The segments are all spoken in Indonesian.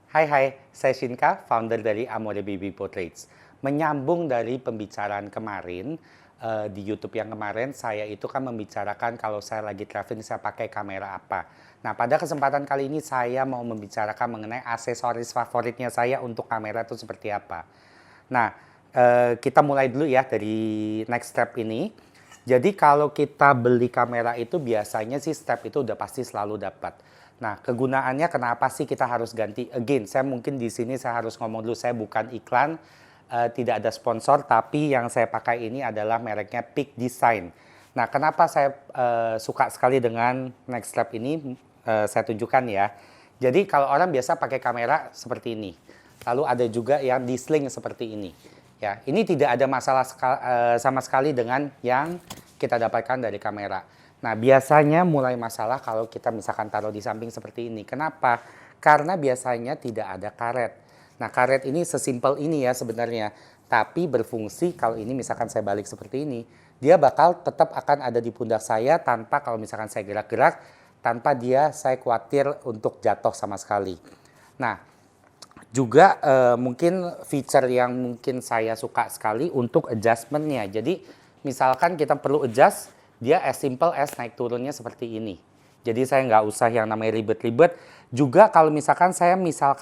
Hai, saya Shinka, founder dari Amore Baby Portraits. Menyambung dari pembicaraan kemarin, di YouTube yang kemarin, saya itu kan membicarakan kalau saya lagi traveling, saya pakai kamera apa. Nah, pada kesempatan kali ini saya mau membicarakan mengenai aksesoris favoritnya saya untuk kamera itu seperti apa. Nah, kita mulai dulu ya dari next step ini. Jadi kalau kita beli kamera itu biasanya sih step itu udah pasti selalu dapat. Nah, kegunaannya kenapa sih kita harus ganti? Again, saya mungkin di sini saya harus ngomong dulu, saya bukan iklan, tidak ada sponsor, tapi yang saya pakai ini adalah mereknya Peak Design. Nah, kenapa saya suka sekali dengan next step ini? Saya tunjukkan ya. Jadi kalau orang biasa pakai kamera seperti ini. Lalu ada juga yang di sling seperti ini. Ya, ini tidak ada masalah sama sekali dengan yang kita dapatkan dari kamera. Nah, biasanya mulai masalah kalau kita misalkan taruh di samping seperti ini. Kenapa? Karena biasanya tidak ada karet. Nah, karet ini sesimpel ini ya sebenarnya. Tapi berfungsi kalau ini misalkan saya balik seperti ini, dia bakal tetap akan ada di pundak saya tanpa kalau misalkan saya gerak-gerak, tanpa dia saya khawatir untuk jatuh sama sekali. Nah, juga mungkin feature yang mungkin saya suka sekali untuk adjustmentnya. Jadi misalkan kita perlu adjust, dia as simple as naik turunnya seperti ini. Jadi saya nggak usah yang namanya ribet-ribet. Juga kalau misalkan saya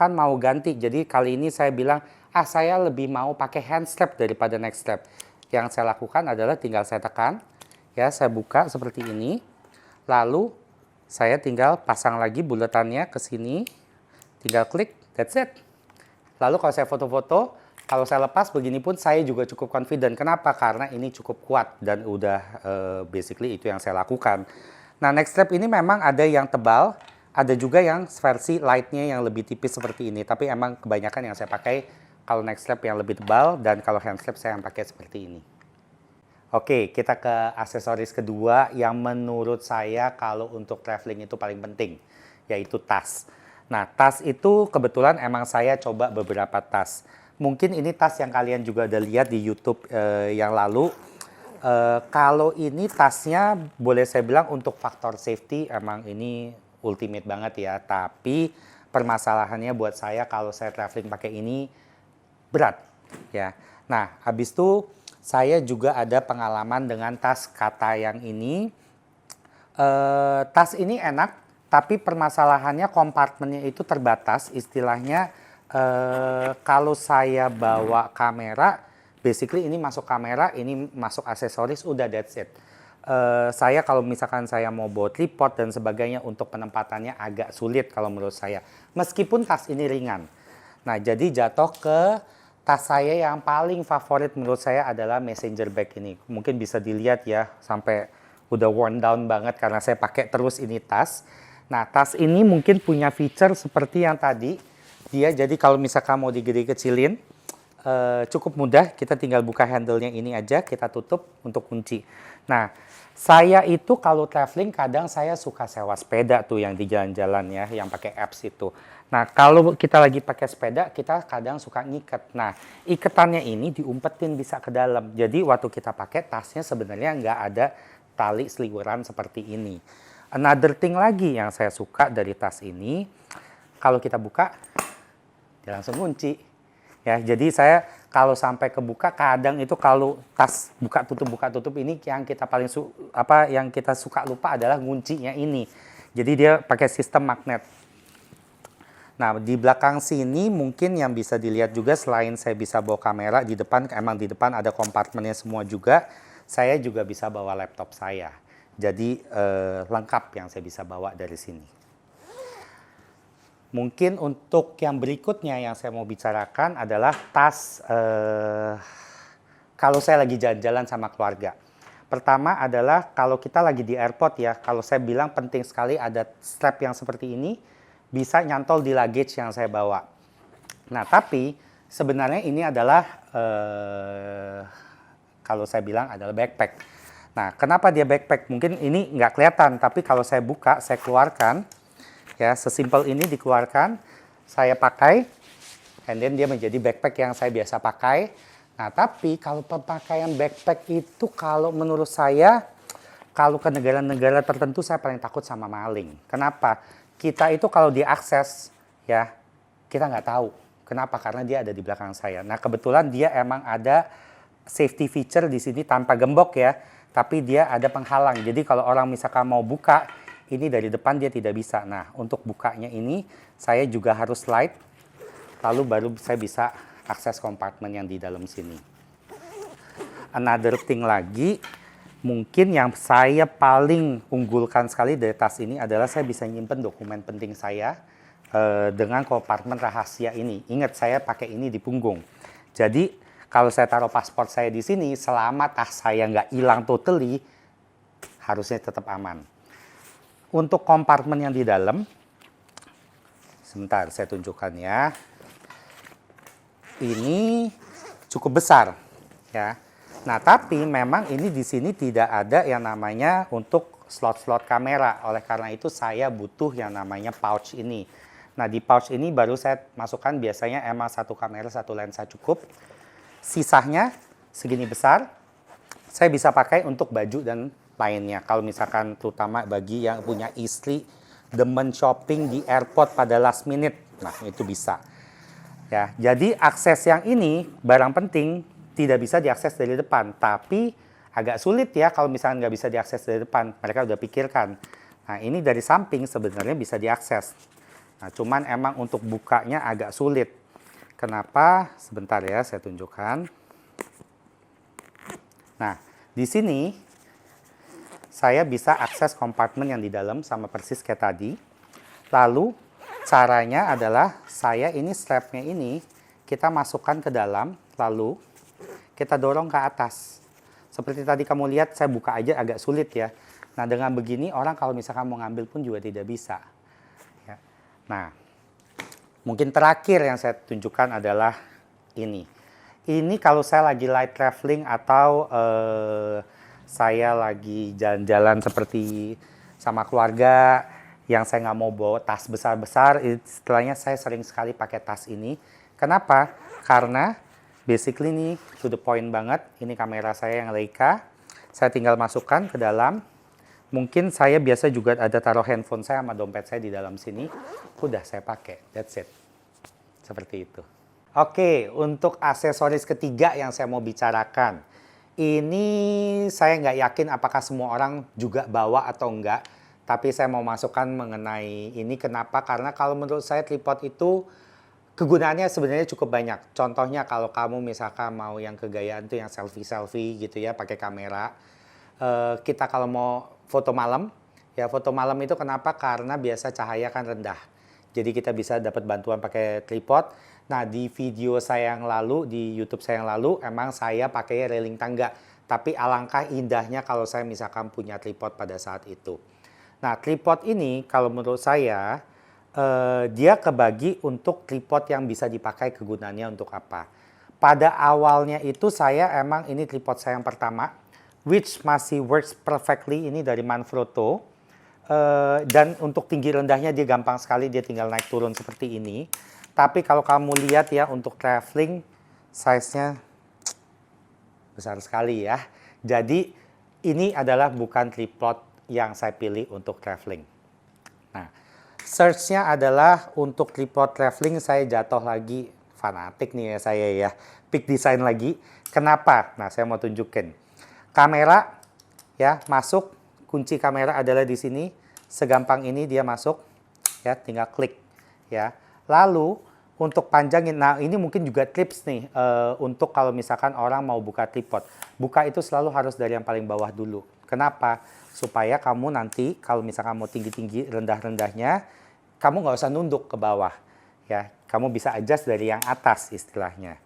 mau ganti, jadi kali ini saya bilang, saya lebih mau pakai hand strap daripada neck strap. Yang saya lakukan adalah tinggal saya tekan, ya saya buka seperti ini. Lalu saya tinggal pasang lagi buletannya ke sini, tinggal klik, that's it. Lalu kalau saya foto-foto, kalau saya lepas begini pun saya juga cukup confident. Kenapa? Karena ini cukup kuat dan udah basically itu yang saya lakukan. Nah, neck strap ini memang ada yang tebal, ada juga yang versi lightnya yang lebih tipis seperti ini. Tapi emang kebanyakan yang saya pakai kalau neck strap yang lebih tebal dan kalau hand strap saya yang pakai seperti ini. Oke, kita ke aksesoris kedua yang menurut saya kalau untuk traveling itu paling penting, yaitu tas. Nah, tas itu kebetulan emang saya coba beberapa tas. Mungkin ini tas yang kalian juga udah lihat di YouTube yang lalu. Kalau ini tasnya boleh saya bilang untuk faktor safety emang ini ultimate banget ya. Tapi permasalahannya buat saya kalau saya traveling pakai ini berat ya. Nah, habis itu saya juga ada pengalaman dengan tas Kata yang ini. Tas ini enak. Tapi permasalahannya kompartemennya itu terbatas, istilahnya kalau saya bawa kamera, basically ini masuk kamera, ini masuk aksesoris, udah that's it. Saya kalau misalkan saya mau bawa tripod dan sebagainya untuk penempatannya agak sulit kalau menurut saya. Meskipun tas ini ringan. Nah, jadi jatuh ke tas saya yang paling favorit menurut saya adalah messenger bag ini. Mungkin bisa dilihat ya, sampai udah worn down banget karena saya pakai terus ini tas. Nah, tas ini mungkin punya feature seperti yang tadi. Dia jadi kalau misalkan mau digede-kecilin, cukup mudah. Kita tinggal buka handle-nya ini aja, kita tutup untuk kunci. Nah, saya itu kalau traveling kadang saya suka sewa sepeda tuh yang di jalan-jalan ya, yang pakai apps itu. Nah, kalau kita lagi pakai sepeda, kita kadang suka ngiket. Nah, iketannya ini diumpetin bisa ke dalam. Jadi waktu kita pakai tasnya sebenarnya nggak ada tali seliweran seperti ini. Another thing lagi yang saya suka dari tas ini, kalau kita buka, dia langsung kunci. Ya, jadi saya kalau sampai kebuka, kadang itu kalau tas buka tutup ini yang kita paling yang kita suka lupa adalah kuncinya ini. Jadi dia pakai sistem magnet. Nah, di belakang sini mungkin yang bisa dilihat juga selain saya bisa bawa kamera di depan, emang di depan ada kompartemennya semua juga. Saya juga bisa bawa laptop saya. Jadi lengkap yang saya bisa bawa dari sini. Mungkin untuk yang berikutnya yang saya mau bicarakan adalah tas kalau saya lagi jalan-jalan sama keluarga. Pertama adalah kalau kita lagi di airport ya, kalau saya bilang penting sekali ada strap yang seperti ini, bisa nyantol di luggage yang saya bawa. Nah, tapi sebenarnya ini adalah kalau saya bilang adalah backpack. Nah, kenapa dia backpack? Mungkin ini nggak kelihatan, tapi kalau saya buka, saya keluarkan, ya sesimpel ini dikeluarkan, saya pakai, and then dia menjadi backpack yang saya biasa pakai. Nah, tapi kalau pemakaian backpack itu kalau menurut saya, kalau ke negara-negara tertentu saya paling takut sama maling. Kenapa? Kita itu kalau diakses, ya kita nggak tahu. Kenapa? Karena dia ada di belakang saya. Nah, kebetulan dia emang ada safety feature di sini tanpa gembok ya, tapi dia ada penghalang. Jadi kalau orang misalkan mau buka, ini dari depan dia tidak bisa. Nah, untuk bukanya ini saya juga harus slide, lalu baru saya bisa akses kompartemen yang di dalam sini. Another thing lagi, mungkin yang saya paling unggulkan sekali dari tas ini adalah saya bisa nyimpen dokumen penting saya dengan kompartemen rahasia ini. Ingat, saya pakai ini di punggung. Jadi kalau saya taruh paspor saya di sini, selama tas saya nggak hilang totally, harusnya tetap aman. Untuk kompartemen yang di dalam, sebentar saya tunjukkan ya. Ini cukup besar, ya. Nah, tapi memang ini di sini tidak ada yang namanya untuk slot-slot kamera. Oleh karena itu saya butuh yang namanya pouch ini. Nah, di pouch ini baru saya masukkan biasanya emang satu kamera, satu lensa cukup. Sisanya segini besar, saya bisa pakai untuk baju dan lainnya. Kalau misalkan terutama bagi yang punya istri demen shopping di airport pada last minute, nah itu bisa. Ya, jadi akses yang ini barang penting tidak bisa diakses dari depan, tapi agak sulit ya kalau misalnya nggak bisa diakses dari depan. Mereka udah pikirkan. Nah, ini dari samping sebenarnya bisa diakses. Nah, cuman emang untuk bukanya agak sulit. Kenapa? Sebentar ya, saya tunjukkan. Nah, di sini saya bisa akses kompartemen yang di dalam sama persis kayak tadi. Lalu caranya adalah saya ini strapnya ini kita masukkan ke dalam, lalu kita dorong ke atas. Seperti tadi kamu lihat, saya buka aja agak sulit ya. Nah, dengan begini orang kalau misalkan mau ngambil pun juga tidak bisa. Ya. Nah, mungkin terakhir yang saya tunjukkan adalah ini. Ini kalau saya lagi light traveling atau saya lagi jalan-jalan seperti sama keluarga yang saya nggak mau bawa tas besar-besar, istilahnya saya sering sekali pakai tas ini. Kenapa? Karena basically ini to the point banget. Ini kamera saya yang Leica. Saya tinggal masukkan ke dalam. Mungkin saya biasa juga ada taruh handphone saya sama dompet saya di dalam sini. Udah saya pakai, that's it. Seperti itu. Oke, untuk aksesoris ketiga yang saya mau bicarakan. Ini saya nggak yakin apakah semua orang juga bawa atau enggak. Tapi saya mau masukkan mengenai ini. Kenapa? Karena kalau menurut saya tripod itu kegunaannya sebenarnya cukup banyak. Contohnya kalau kamu misalkan mau yang kegayaan tuh yang selfie-selfie gitu ya, pakai kamera. Kita kalau mau foto malam, ya foto malam itu kenapa? Karena biasa cahaya kan rendah. Jadi kita bisa dapat bantuan pakai tripod. Nah, di video saya yang lalu, di YouTube saya yang lalu, emang saya pakai railing tangga. Tapi alangkah indahnya kalau saya misalkan punya tripod pada saat itu. Nah, tripod ini kalau menurut saya, dia kebagi untuk tripod yang bisa dipakai kegunaannya untuk apa. Pada awalnya itu saya emang ini tripod saya yang pertama, which masih works perfectly, ini dari Manfrotto. Dan untuk tinggi rendahnya dia gampang sekali, dia tinggal naik turun seperti ini. Tapi kalau kamu lihat ya untuk traveling, size-nya besar sekali ya. Jadi ini adalah bukan tripod yang saya pilih untuk traveling. Nah, search-nya adalah untuk tripod traveling saya jatuh lagi, fanatik nih ya saya ya. Peak Design lagi. Kenapa? Nah, saya mau tunjukin. Kamera ya masuk, kunci kamera adalah di sini. Segampang ini dia masuk ya, tinggal klik ya. Lalu untuk panjangin, nah ini mungkin juga tips nih untuk kalau misalkan orang mau buka tripod. Buka itu selalu harus dari yang paling bawah dulu. Kenapa? Supaya kamu nanti kalau misalkan mau tinggi-tinggi, rendah-rendahnya, kamu nggak usah nunduk ke bawah. Ya, kamu bisa adjust dari yang atas istilahnya.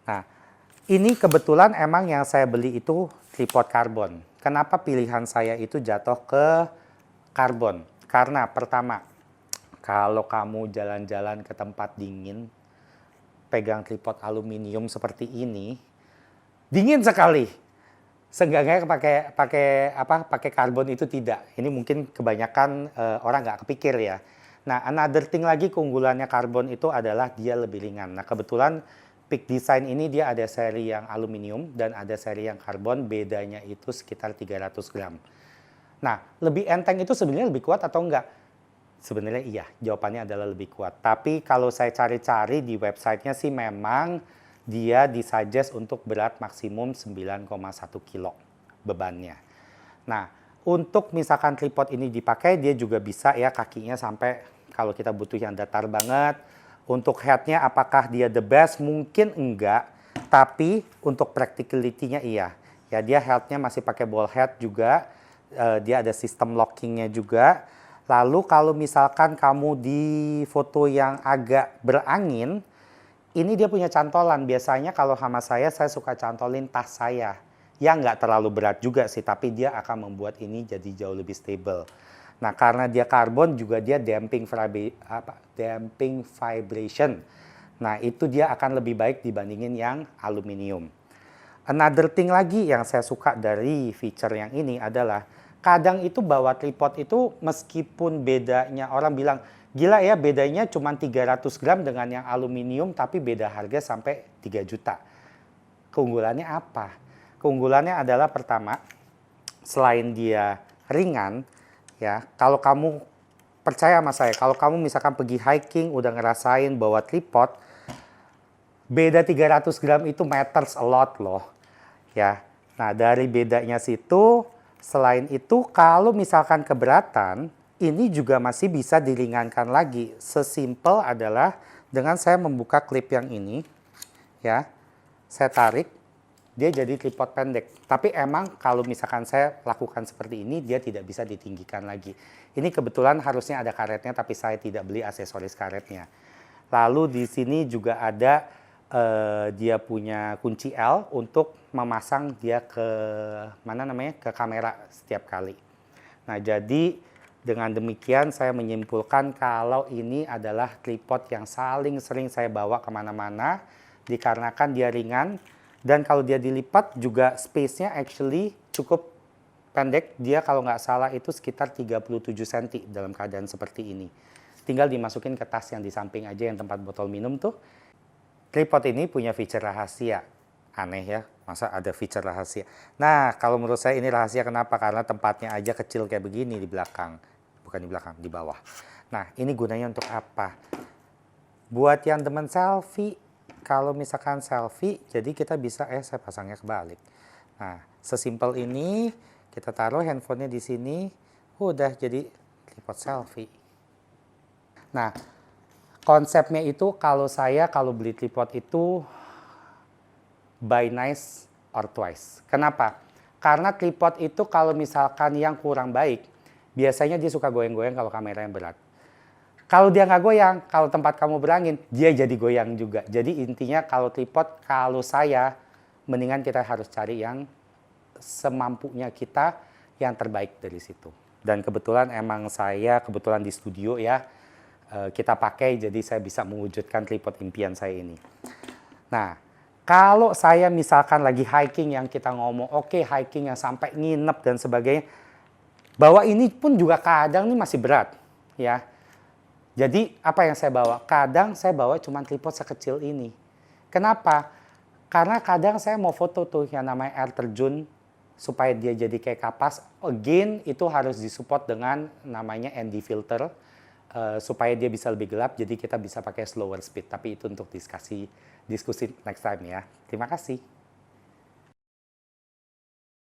Nah, ini kebetulan emang yang saya beli itu tripod karbon. Kenapa pilihan saya itu jatuh ke karbon? Karena pertama, kalau kamu jalan-jalan ke tempat dingin, pegang tripod aluminium seperti ini, dingin sekali. Seenggaknya pakai karbon itu tidak. Ini mungkin kebanyakan orang nggak kepikir ya. Nah, another thing lagi keunggulannya karbon itu adalah dia lebih ringan. Nah, kebetulan Peak Design ini dia ada seri yang aluminium dan ada seri yang karbon, bedanya itu sekitar 300 gram. Nah, lebih enteng itu sebenarnya lebih kuat atau enggak? Sebenarnya iya, jawabannya adalah lebih kuat. Tapi kalau saya cari-cari di websitenya sih memang dia disuggest untuk berat maksimum 9,1 kilo bebannya. Nah, untuk misalkan tripod ini dipakai, dia juga bisa ya kakinya sampai kalau kita butuh yang datar banget. Untuk headnya apakah dia the best? Mungkin enggak, tapi untuk practicality-nya iya. Ya dia headnya masih pakai ball head juga, dia ada sistem lockingnya juga. Lalu kalau misalkan kamu di foto yang agak berangin, ini dia punya cantolan. Biasanya kalau sama saya suka cantolin tas saya. Ya nggak terlalu berat juga sih, tapi dia akan membuat ini jadi jauh lebih stable. Nah, karena dia karbon juga dia damping vibration. Nah, itu dia akan lebih baik dibandingin yang aluminium. Another thing lagi yang saya suka dari feature yang ini adalah kadang itu bawa tripod itu meskipun bedanya orang bilang gila ya bedanya cuma 300 gram dengan yang aluminium tapi beda harga sampai 3 juta. Keunggulannya apa? Keunggulannya adalah pertama, selain dia ringan, ya, kalau kamu percaya sama saya, kalau kamu misalkan pergi hiking, udah ngerasain bawa tripod, beda 300 gram itu matters a lot loh. Ya, nah dari bedanya situ, selain itu kalau misalkan keberatan, ini juga masih bisa diringankan lagi. Sesimpel adalah dengan saya membuka klip yang ini, ya, saya tarik, dia jadi tripod pendek. Tapi emang kalau misalkan saya lakukan seperti ini, dia tidak bisa ditinggikan lagi. Ini kebetulan harusnya ada karetnya, tapi saya tidak beli aksesoris karetnya. Lalu di sini juga ada dia punya kunci L untuk memasang dia ke ke kamera setiap kali. Nah, jadi dengan demikian saya menyimpulkan kalau ini adalah tripod yang saling sering saya bawa kemana-mana dikarenakan dia ringan. Dan kalau dia dilipat juga space-nya actually cukup pendek. Dia kalau nggak salah itu sekitar 37 cm dalam keadaan seperti ini. Tinggal dimasukin ke tas yang di samping aja yang tempat botol minum tuh. Tripod ini punya feature rahasia. Aneh ya, masa ada feature rahasia. Nah, kalau menurut saya ini rahasia kenapa? Karena tempatnya aja kecil kayak begini di belakang. Bukan di belakang, di bawah. Nah, ini gunanya untuk apa? Buat yang demen selfie, kalau misalkan selfie, jadi kita bisa, saya pasangnya kebalik. Nah, sesimpel ini, kita taruh handphonenya di sini, udah jadi tripod selfie. Nah, konsepnya itu kalau beli tripod itu, buy nice or twice. Kenapa? Karena tripod itu kalau misalkan yang kurang baik, biasanya dia suka goyang-goyang kalau kameranya berat. Kalau dia nggak goyang, kalau tempat kamu berangin, dia jadi goyang juga. Jadi intinya kalau tripod, kalau saya, mendingan kita harus cari yang semampunya kita, yang terbaik dari situ. Dan kebetulan emang saya, kebetulan di studio ya, kita pakai, jadi saya bisa mewujudkan tripod impian saya ini. Nah, kalau saya misalkan lagi hiking yang kita ngomong, oke, hiking yang sampai nginep dan sebagainya, bawa ini pun juga kadang nih masih berat, ya. Jadi apa yang saya bawa? Kadang saya bawa cuma tripod sekecil ini. Kenapa? Karena kadang saya mau foto tuh yang namanya air terjun supaya dia jadi kayak kapas. Again itu harus disupport dengan namanya ND filter supaya dia bisa lebih gelap. Jadi kita bisa pakai slower speed. Tapi itu untuk diskusi next time ya. Terima kasih.